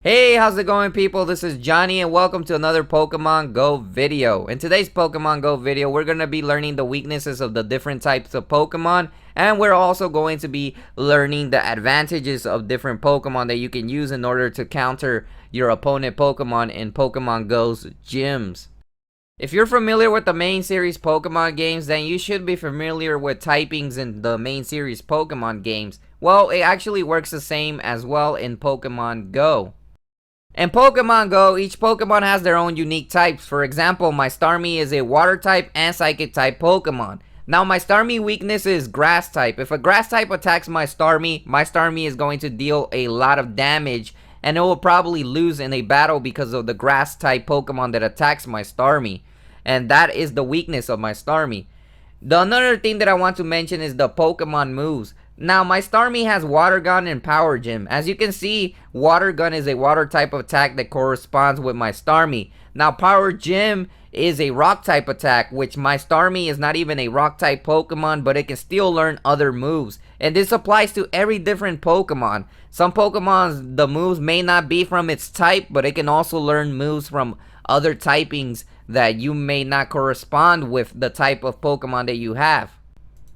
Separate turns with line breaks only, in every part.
Hey, how's it going, people? This is Johnny and welcome to another Pokemon Go video. In today's Pokemon Go video, we're going to be learning the weaknesses of the different types of Pokemon, and we're also going to be learning the advantages of different Pokemon that you can use in order to counter your opponent Pokemon in Pokemon Go's gyms. If you're familiar with the main series Pokemon games, then you should be familiar with typings in the main series Pokemon games. Well, it actually works the same as well in Pokemon Go. In Pokemon Go, each Pokemon has their own unique types. For example, my Starmie is a water type and psychic type Pokemon. Now, my Starmie weakness is grass type. If a grass type attacks my Starmie is going to deal a lot of damage, and it will probably lose in a battle because of the grass type Pokemon that attacks my Starmie. And that is the weakness of my Starmie. Another thing that I want to mention is the Pokemon moves. Now, my Starmie has Water Gun and Power Gym. As you can see, Water Gun is a water type of attack that corresponds with my Starmie. Now, Power Gym is a rock type attack, which my Starmie is not even a rock type Pokemon, but it can still learn other moves. And this applies to every different Pokemon. Some Pokemon, the moves may not be from its type, but it can also learn moves from other typings that you may not correspond with the type of Pokemon that you have.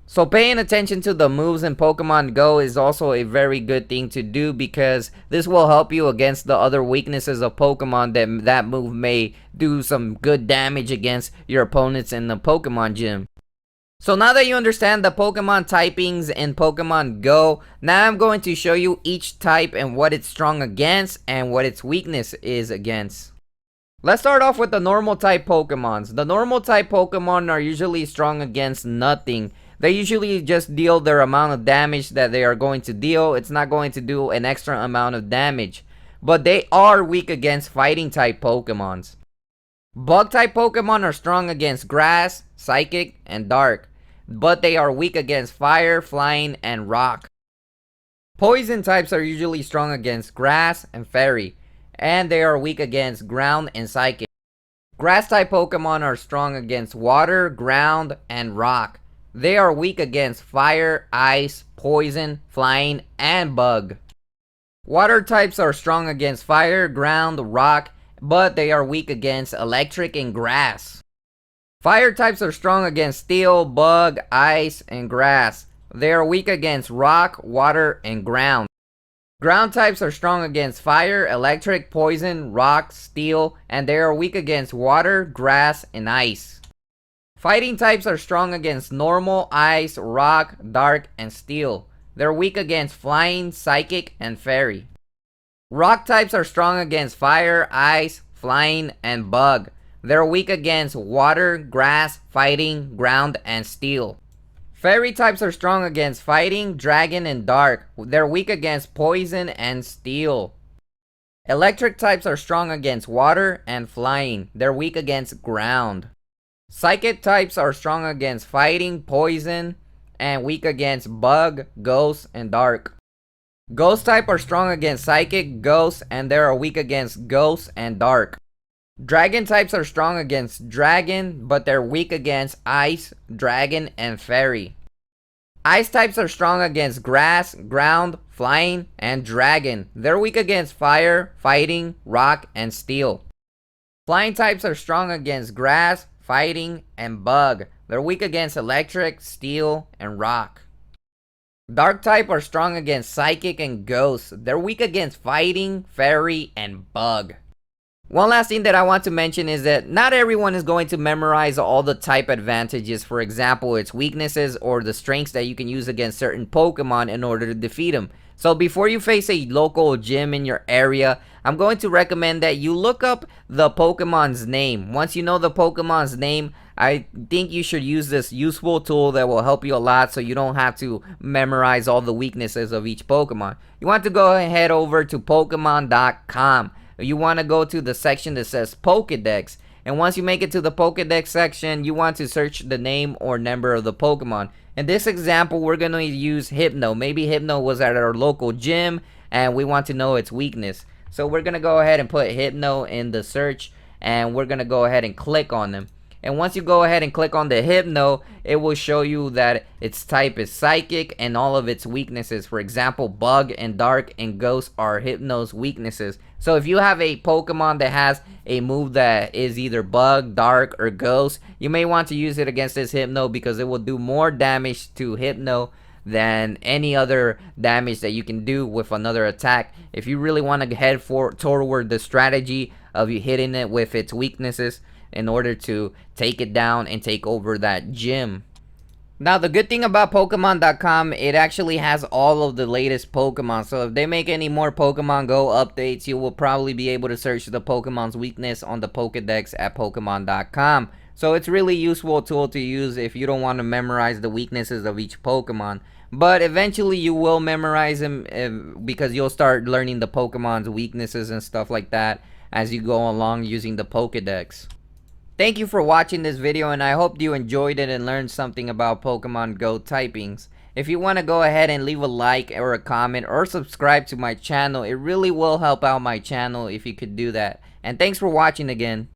So paying attention to the moves in Pokemon Go is also a very good thing to do, because this will help you against the other weaknesses of Pokemon that move may do some good damage against your opponents in the Pokemon gym. So now that you understand the Pokemon typings in Pokemon Go, now I'm going to show you each type and what it's strong against and what its weakness is against. Let's start off with the normal type Pokemons. The normal type Pokemon are usually strong against nothing. They usually just deal their amount of damage that they are going to deal. It's not going to do an extra amount of damage. But they are weak against fighting type Pokemons. Bug type Pokemon are strong against grass, psychic, and dark. But they are weak against fire, flying, and rock. Poison types are usually strong against grass and fairy. And they are weak against ground and psychic. Grass type Pokemon are strong against water, ground, and rock. They are weak against fire, ice, poison, flying, and bug. Water types are strong against fire, ground, rock, but they are weak against electric and grass. Fire types are strong against steel, bug, ice, and grass. They are weak against rock, water, and ground. Ground types are strong against fire, electric, poison, rock, steel, and they are weak against water, grass, and ice. Fighting types are strong against normal, ice, rock, dark, and steel. They're weak against flying, psychic, and fairy. Rock types are strong against fire, ice, flying, and bug. They're weak against water, grass, fighting, ground, and steel. Fairy types are strong against fighting, dragon, and dark. They're weak against poison and steel. Electric types are strong against water and flying. They're weak against ground. Psychic types are strong against fighting, poison, and weak against bug, ghost, and dark. Ghost type are strong against psychic, ghost, and they are weak against ghost and dark. Dragon types are strong against dragon, but they're weak against ice, dragon, and fairy. Ice types are strong against grass, ground, flying, and dragon. They're weak against fire, fighting, rock, and steel. Flying types are strong against grass, fighting, and bug. They're weak against electric, steel, and rock. Dark type are strong against psychic and ghost. They're weak against fighting, fairy, and bug. One last thing that I want to mention is that not everyone is going to memorize all the type advantages. For example, its weaknesses or the strengths that you can use against certain Pokemon in order to defeat them. So before you face a local gym in your area, I'm going to recommend that you look up the Pokemon's name. Once you know the Pokemon's name, I think you should use this useful tool that will help you a lot, so you don't have to memorize all the weaknesses of each Pokemon. You want to go ahead over to Pokemon.com. You want to go to the section that says Pokedex. And once you make it to the Pokedex section, you want to search the name or number of the Pokemon. In this example, we're going to use Hypno. Maybe Hypno was at our local gym and we want to know its weakness. So we're going to go ahead and put Hypno in the search, and we're going to go ahead and click on them. And once you go ahead and click on the Hypno, it will show you that its type is Psychic and all of its weaknesses. For example, Bug and Dark and Ghost are Hypno's weaknesses. So if you have a Pokemon that has a move that is either Bug, Dark, or Ghost, you may want to use it against this Hypno because it will do more damage to Hypno than any other damage that you can do with another attack. If you really want to head toward the strategy of you hitting it with its weaknesses in order to take it down and take over that gym. Now, the good thing about Pokemon.com, it actually has all of the latest Pokemon. So if they make any more Pokemon Go updates, you will probably be able to search the Pokemon's weakness on the Pokedex at Pokemon.com. So it's really useful tool to use if you don't want to memorize the weaknesses of each Pokemon. But eventually you will memorize them because you'll start learning the Pokemon's weaknesses and stuff like that as you go along using the Pokedex. Thank you for watching this video, and I hope you enjoyed it and learned something about Pokemon Go typings. If you want to go ahead and leave a like or a comment or subscribe to my channel, it really will help out my channel if you could do that. And thanks for watching again.